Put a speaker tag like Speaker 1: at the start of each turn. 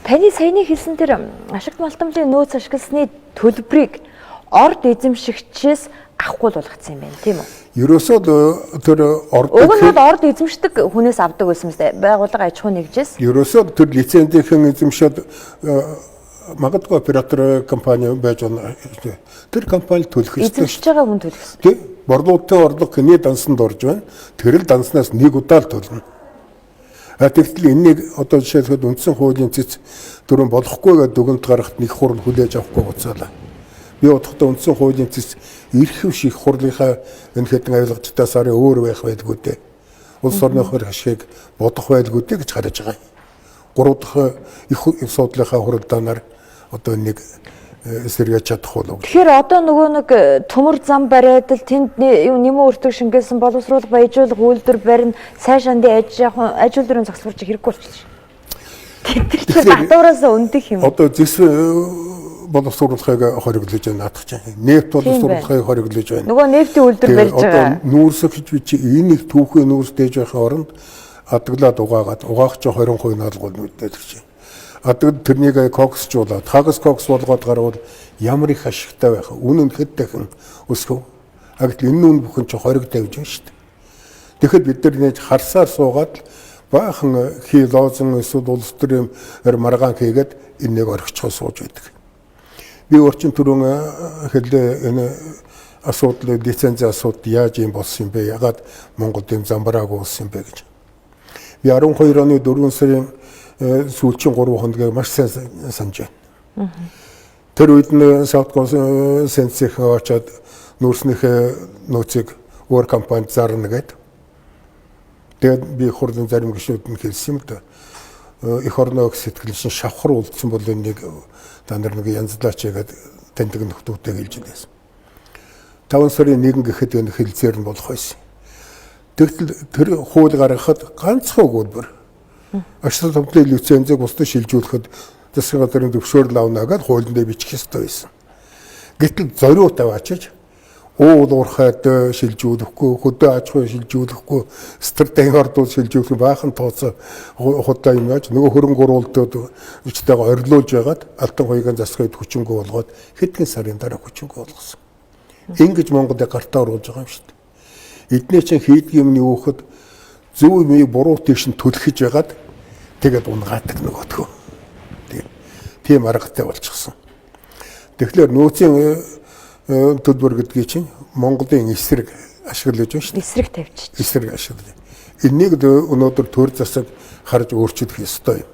Speaker 1: Таны саяны хэлсэн тэр ашигт малтамлын нөөц ашигласны төлбөрийг орд эзэмшигчээс авахгүй л болгоцсон юм байна, тийм үү?
Speaker 2: Ерөөсөө тэр
Speaker 1: Уг нь бол орд эзэмшдэг хүнээс авдаг байсан мэт байгууллага аж ахуй нэгжээс.
Speaker 2: Ерөөсөө тэр лицензийнхэн эзэмшээд магадгүй оператор компани байж байна. Тэр компани төлөх ёстой.
Speaker 1: Эзэмшиж байгаа хүн төлөх ёстой.
Speaker 2: Тий. Борлуулалтын орлого хэний дансанд орж байна. Тэр л данснаас нэг удаа л төлнө. Тэгтэл энийг одоо жишээлбэл үндсэн хуулийн цэц дөрөв болохгүй гэдэг дүгнэлт гаргахад нэг хурал хүлээж авахгүй буцаалаа. Би бодохдоо үндсэн хуулийн цэц эрхэв шиг хурлынхаа энэ хэдэн авилгачдаас арай өөр байх байлгүй дээ. Улс орны хөр хашиг бодох байлгүй дээ гэж харж байгаа. Гурав дахь их судлынхаа хуралдаанаар одоо нэг эсэргэж чадах болов.
Speaker 1: Тэгэхээр одоо нөгөө нэг төмөр зам бариад л тэнд нэмэн өртөг шингээсэн боловсруулах баяжуулах үйлдвэр барина сайн шанды аж үйлдвэрийн зогсворч хэрэггүй болчихлоо. Тэр чинь гадуураас өндөх юм.
Speaker 2: Одоо зэс боловсруулахыг хориглож байна наадах чинь. Нефт боловсруулахыг хориглож байна.
Speaker 1: Нөгөө нефтийн үйлдвэр барьж байгаа.
Speaker 2: Одоо нүүрсэх гэж би чи энийг түүхийн нүүрс дээж байхын оронд адаглаад угаагч 20% наалгуул нүдтэй тэр чинь. Адаг тэрнийг коксжуулаад хагас кокс болгоод гарвал ямар их ашигтай байх вэ? Үнэн хэд дахин өсгөв. Агт энэ үн бүхэн чи 20 тавьж байна шүү дээ. Тэгэхэд бид нар нэг харсаар суугаад баахан хий лоозон эсвэл улс төрийн маргаан хийгээд энэнийг орхичихоо сууж байдаг. Би орчин түрүүн хэлээ энэ асуудал лицензийн асуудал яаж юм болсон юм бэ? Ягаад Монголд юм замбрааг уусан юм бэ гэж. Би 12 оны 4 сарын сүүлчийн 3 хоногийг маш сайн санаж байна. Тэр үед нь South Sense-ийн очоод нүүрснийхээ нөөцийг өөр компанид зарна гэдэг. Тэгээд би хурлын зарим гишүүд нь хэлсэн юм да. Эх орноо сэтгэлшин шавхар үлдсэн бол энийг та нар нэг янзлаач гэдэг таньдаг нөхдүүдтэй хэлж байсан. 5 сарын 1 гэхэд энэ хэлцээр нь болох байсан. Тэгтэл тэр хууль гаргахад ганцхан өгүүлбэр ашиг томтлын лицензийг бусдад шилжүүлэхэд засгийн газрын зөвшөөрөл авна гэж хуулинд бичих ёстой байсан. Гэтэл зориуд аваачиж уулуурхайд шилжүүлэхгүй, хөдөө аж ахуй шилжүүлэхгүй, стратеги ордууд шилжүүлэх баахан тооцоо худаа юм яаж нөгөө хөрөнгө оруулалтууд өчтэйгээ орилуулж байгаад алтан хоёрын засгыг хүчингү болгоод хэдхэн сарын дараа хүчингү болгосон. Ингэж Монголыг гартаа оруулж байгаа юм шүү дээ. Эдний чинь хийдэг юмны өөхөд зөв юмыг буруу тийш нь түлхэж байгаад тэгээд унгаадаг нөгөөдгөө. Тийм аргатай болчихсон. Тэгэхээр нөөцийн төлбөр гэдгийг чинь Монголын эсрэг ашиглаж байна шүү дээ.
Speaker 1: Эсрэг тавьчих.
Speaker 2: Эсрэг ашиглаж. Энийг өнөөдөр төр засаг харж өөрчлөх ёстой юм.